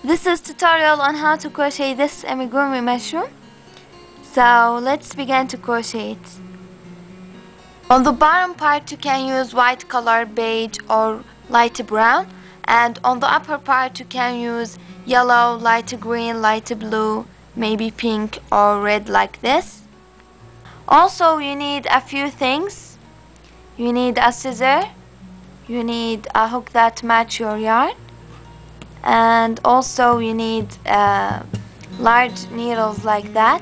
This is tutorial on how to crochet this amigurumi mushroom. So let's begin to crochet it. On the bottom part you can use white color, beige or light brown, and on the upper part you can use yellow, light green, light blue, maybe pink or red like this. Also you need a few things. You need a scissor, you need a hook that match your yarn, and also you need large needles like that,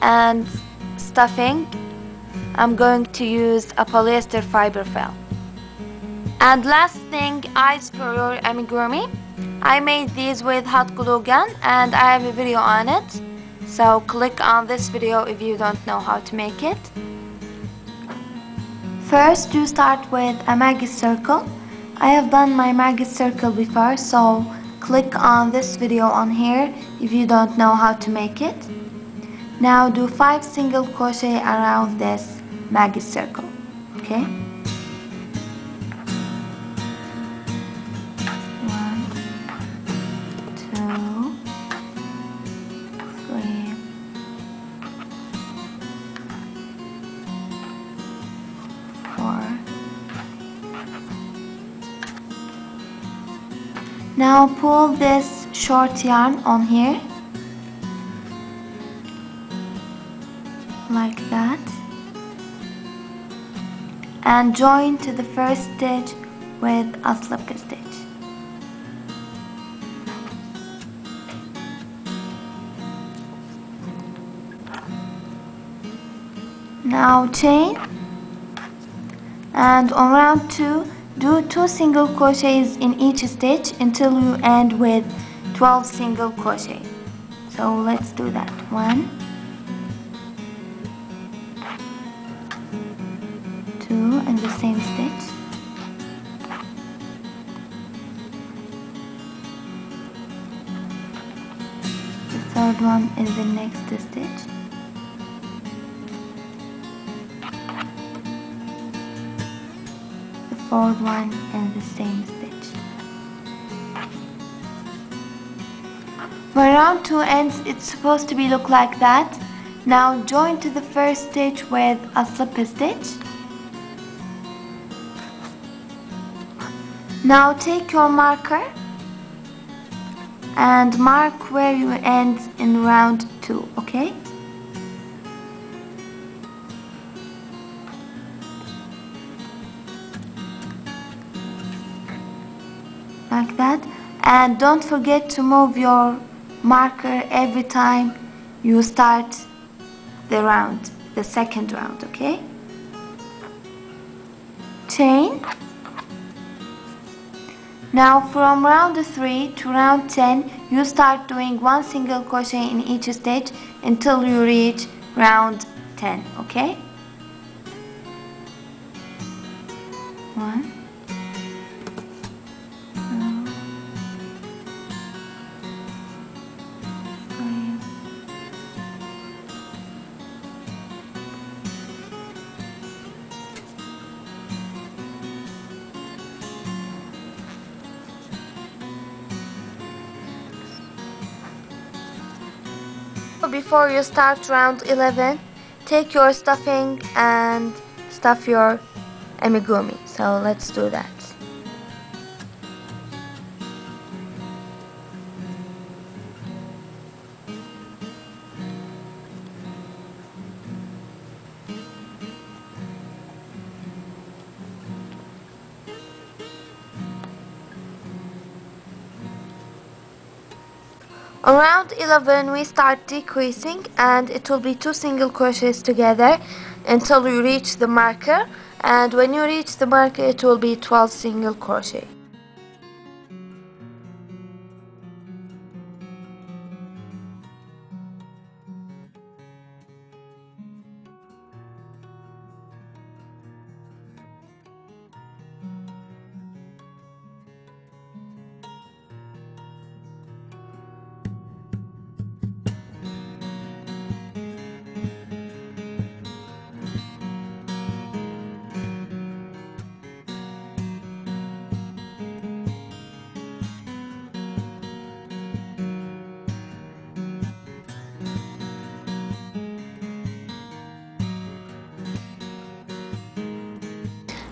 and stuffing. I'm going to use a polyester fiber felt. And last thing, eyes for your amigurumi. I made these with hot glue gun and I have a video on it, so click on this video if you don't know how to make it. First you start with a maggot circle. I have done my maggot circle before, so click on this video on here if you don't know how to make it. Now do 5 single crochet around this maggot circle, okay? 1, 2, 3, 4. Now pull this short yarn on here like that and join to the first stitch with a slip stitch. Now chain, and on round 2 do 2 single crochets in each stitch until you end with 12 single crochet. So let's do that. 1, 2 in the same stitch, the third one in the next stitch, the fourth one in the same stitch. When round 2 ends, it's supposed to be look like that. Now join to the first stitch with a slip stitch. Now take your marker and mark where you end in round 2, okay? Like that. And don't forget to move your marker every time you start the round, the second round, okay? Chain. Now from round 3 to round 10 you start doing 1 single crochet in each stitch until you reach round 10, okay? 1, 2, 3, 4. Before you start round 11, take your stuffing and stuff your amigurumi. So let's do that. On round 11 we start decreasing, and it will be 2 single crochets together until you reach the marker, and when you reach the marker it will be 12 single crochet.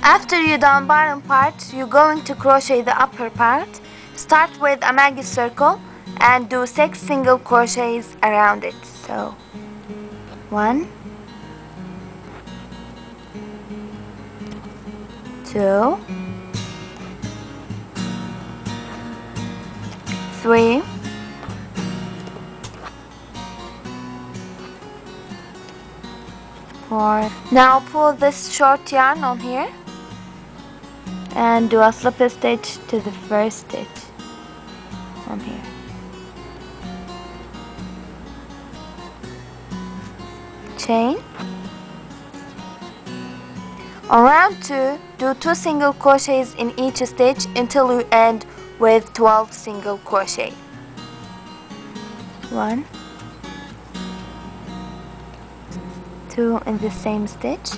After you done bottom part, you're going to crochet the upper part. Start with a magic circle and do 6 single crochets around it. So 1, 2, 3, 4. Now pull this short yarn on here and do a slip stitch to the first stitch on here. Chain. On round 2, do 2 single crochets in each stitch until you end with 12 single crochet. 1, 2 in the same stitch,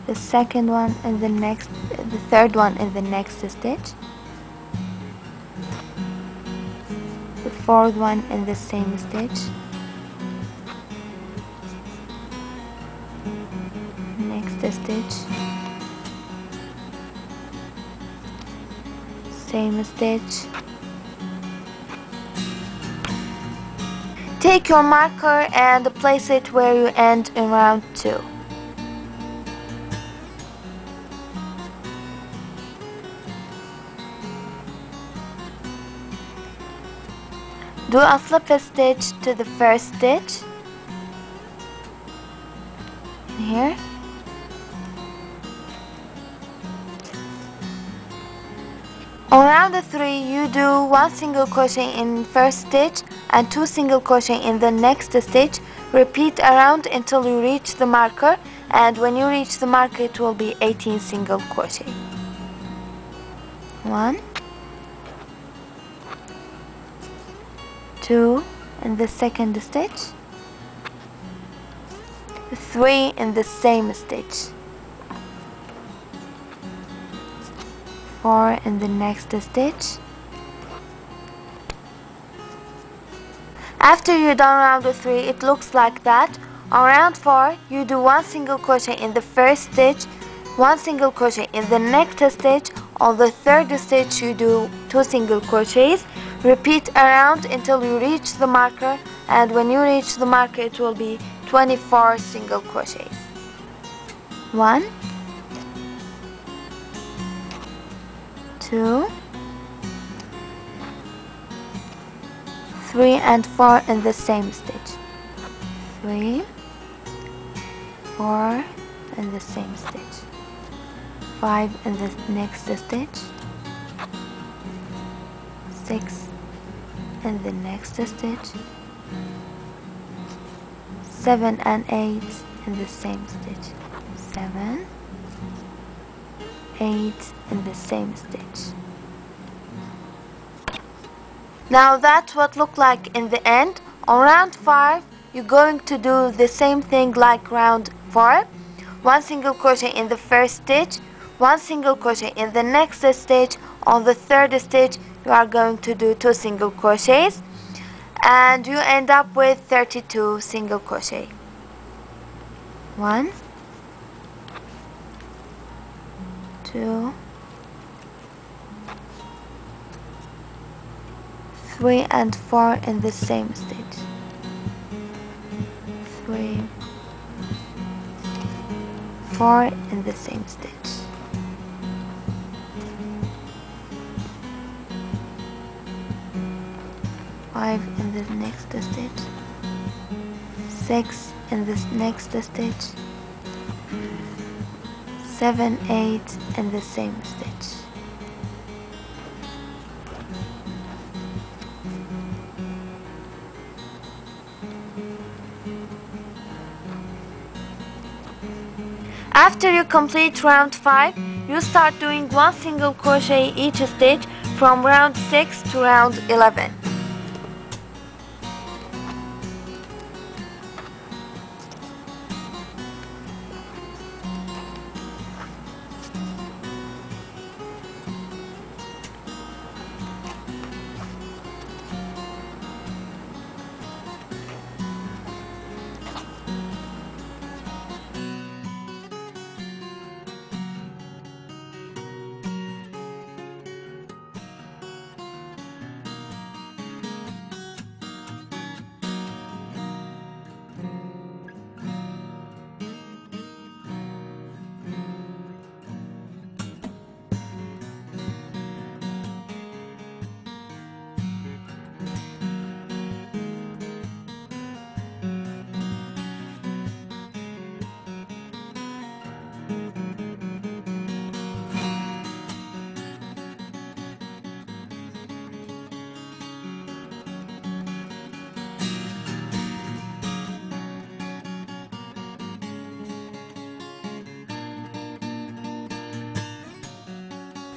the second one in the next, the third one in the next stitch, the fourth one in the same stitch, next stitch, same stitch. Take your marker and place it where you end in round 2. Do a slip stitch to the first stitch here. On round 3, you do 1 single crochet in first stitch and 2 single crochet in the next stitch. Repeat around until you reach the marker, and when you reach the marker it will be 18 single crochet. 1, 2 in the second stitch, 3 in the same stitch, 4 in the next stitch. After you're done round 3, it looks like that. On round 4, you do 1 single crochet in the first stitch, 1 single crochet in the next stitch. On the third stitch, you do 2 single crochets. Repeat around until you reach the marker, and when you reach the marker, it will be 24 single crochets. 1, 2, 3 and 4 in the same stitch, 3, 4 in the same stitch, 5 in the next stitch, 6 in the next stitch, 7 and 8 in the same stitch, 7, 8 in the same stitch. Now that's what look like in the end. On round 5, you're going to do the same thing like round 4. 1 single crochet in the first stitch, 1 single crochet in the next stitch. On the third stitch, you are going to do 2 single crochets, and you end up with 32 single crochet. 1, 2, 3 and 4 in the same stitch, 3, 4 in the same stitch, 5 in the next stitch, 6 in this next stitch, 7, 8 in the same stitch. After you complete round 5, you start doing 1 single crochet each stitch from round 6 to round 11.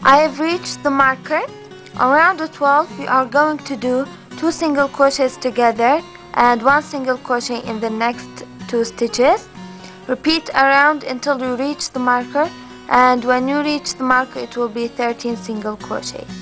I have reached the marker. Around the 12 we are going to do 2 single crochets together and 1 single crochet in the next 2 stitches. Repeat around until you reach the marker, and when you reach the marker it will be 13 single crochets.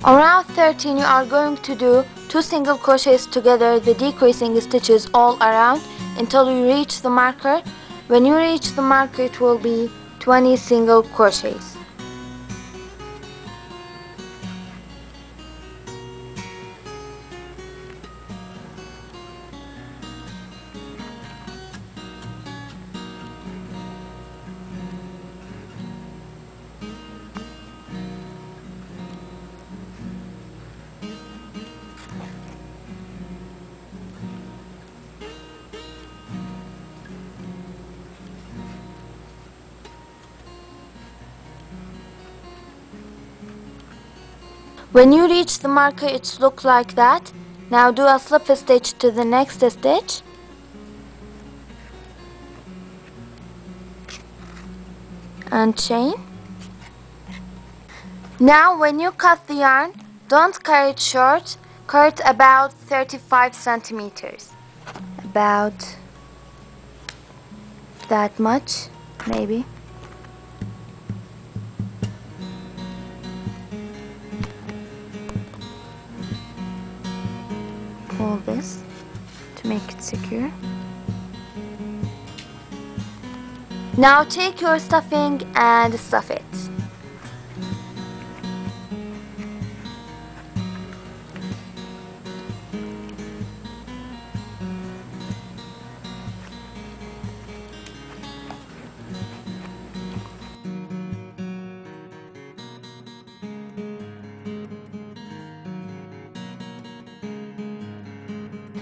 Around 13 you are going to do 2 single crochets together, the decreasing stitches all around until you reach the marker. When you reach the marker it will be 20 single crochets. When you reach the marker it looks like that. Now do a slip stitch to the next stitch. And chain. Now when you cut the yarn, don't cut it short, cut about 35 centimeters. About that much, maybe. Pull this to make it secure. Now take your stuffing and stuff it.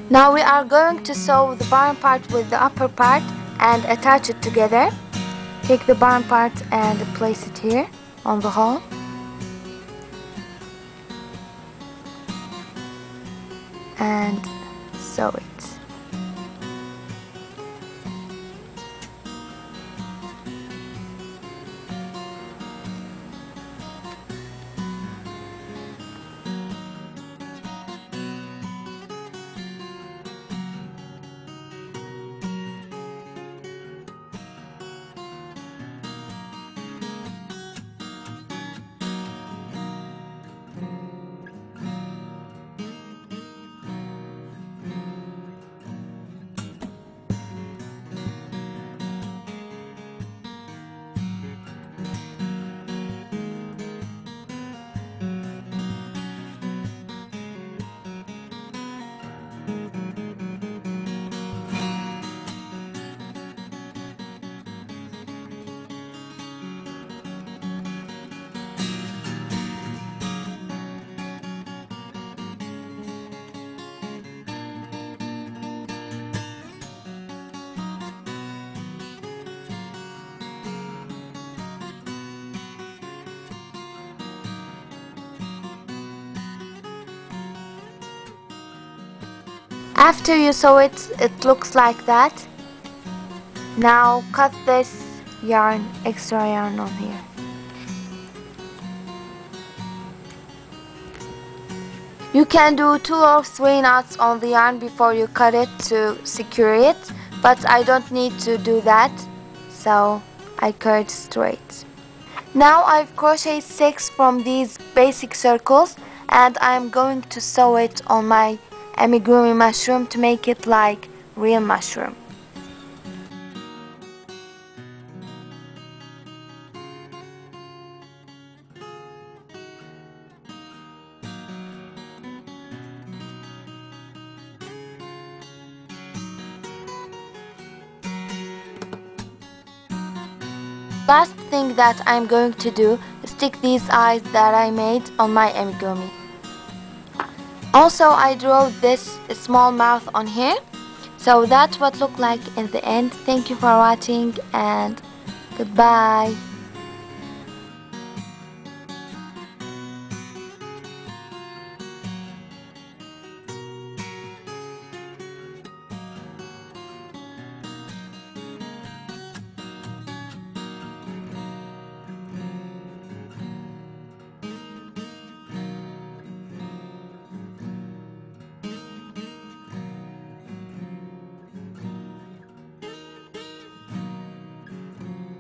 Now we are going to sew the bottom part with the upper part and attach it together. Take the bottom part and place it here on the hole. And sew it. After you sew it, it looks like that. Now cut this yarn, extra yarn on here. You can do 2 or 3 knots on the yarn before you cut it to secure it, but I don't need to do that, so I cut straight. Now I've crocheted 6 from these basic circles, and I'm going to sew it on my amigurumi mushroom to make it like real mushroom. Last thing that I'm going to do is stick these eyes that I made on my amigurumi. Also, I drew this small mouth on here, so that's what looked like in the end. Thank you for watching and goodbye.